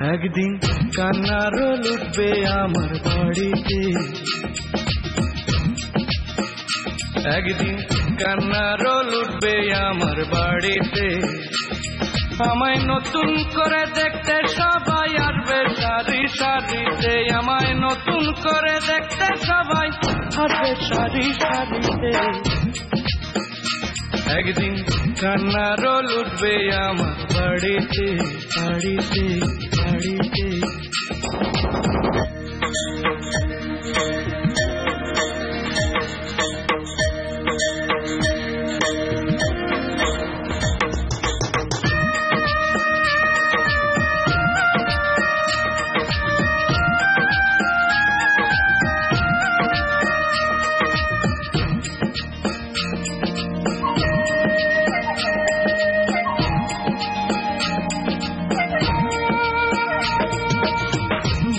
একদিন কান্নার রোল উঠবে আমার বাড়িতে, একদিন কান্নার রোল উঠবে আমার বাড়িতে। আমায় নতুন করে দেখতে সবাই আসবে সারি সারিতে, আমায় নতুন করে দেখতে সবাই আসবে সারি সারিতে। একদিন কান্নার রোল উঠবে আমার বাড়িতে, বাড়িতে, বাড়িতে।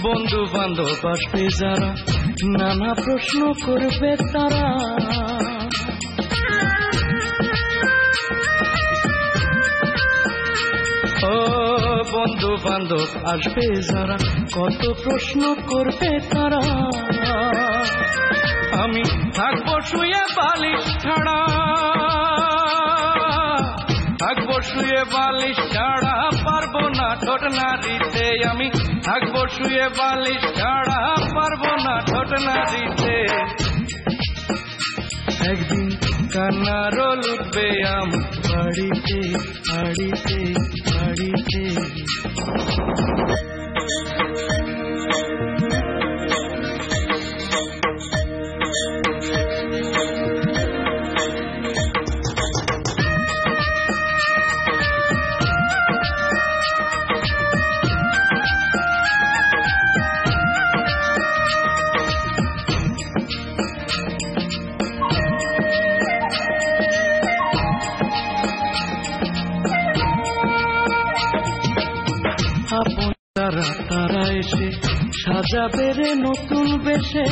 বন্ধু বান্ধব আসবে যারা, নানা প্রশ্ন করবে তারা। ও বন্ধু বান্ধব আসবে যারা, কত প্রশ্ন করবে তারা। আমি থাকবো শুয়ে বালিশ ছাড়া, থাকবো শুয়ে বালিশ ছাড়া, পারবো না ঠোঁট নাড়িতে। আমি থাকবো শুয়ে বালিশ ছাড়া, পারবো না ঠোঁট নাড়িতে। একদিন কান্নার রোল উঠবে আমার বাড়িতে, বাড়িতে, বাড়িতে। আপন তারা তারা এসে সাজাবে রে নতুন বেশে।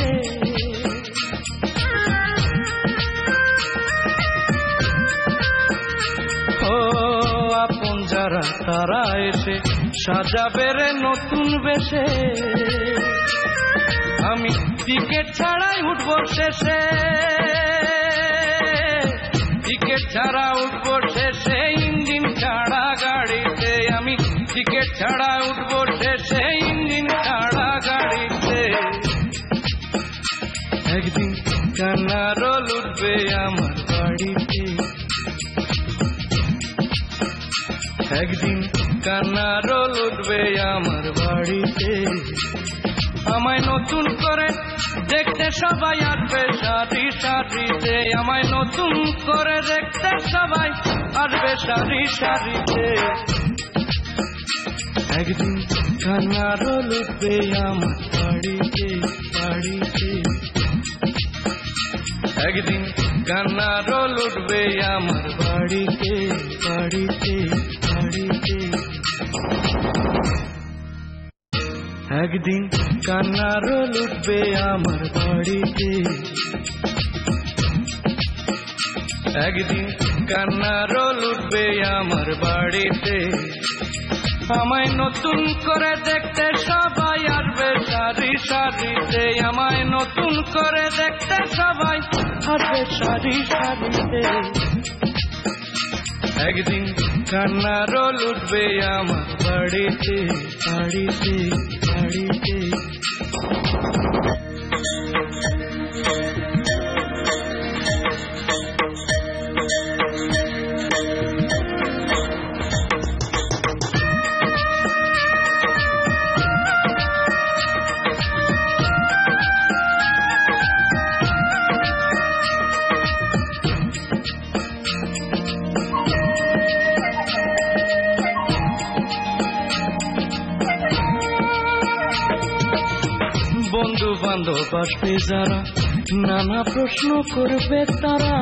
ও আপন যারা তারা এসে সাজাবে রে নতুন বেশে। আমি টিকিট ছাড়াই উঠবো শেষে, টিকিট ছাড়া উঠবো শেষে, ইঞ্জিন ছাড়া গাড়িতে। আমি টিকিট ছাড়া উঠবো শেষে, ইঞ্জিন ছাড়া গাড়িতে। একদিন কান্নার রোল উঠবে আমার বাড়িতে, একদিন কান্নার রোল উঠবে আমার বাড়িতে। আমায় নতুন করে দেখতে সবাই আসবে সারি সারিতে, আমায় নতুন করে দেখতে সবাই আসবে সারি সারিতে। একদিন কান্নার রোল উঠবে আমার বাড়িতে, বাড়িতে। একদিন কান্নার রোল উঠবে আমার বাড়িতে, বাড়িতে, বাড়িতে। একদিন কান্নার রোল উঠবে আমার বাড়িতে, একদিন কান্নার রোল উঠবে আমার বাড়িতে। আমায় নতুন করে দেখতে সবাই আসবে সারি সারিতে, আমায় নতুন করে দেখতে সবাই আসবে সারি সারিতে। একদিন কান্নার রোল উঠবে আমার বাড়িতে, বাড়িতে, বাড়িতে। বন্ধু বান্ধব আসবে যারা, নানা প্রশ্ন করবে তারা।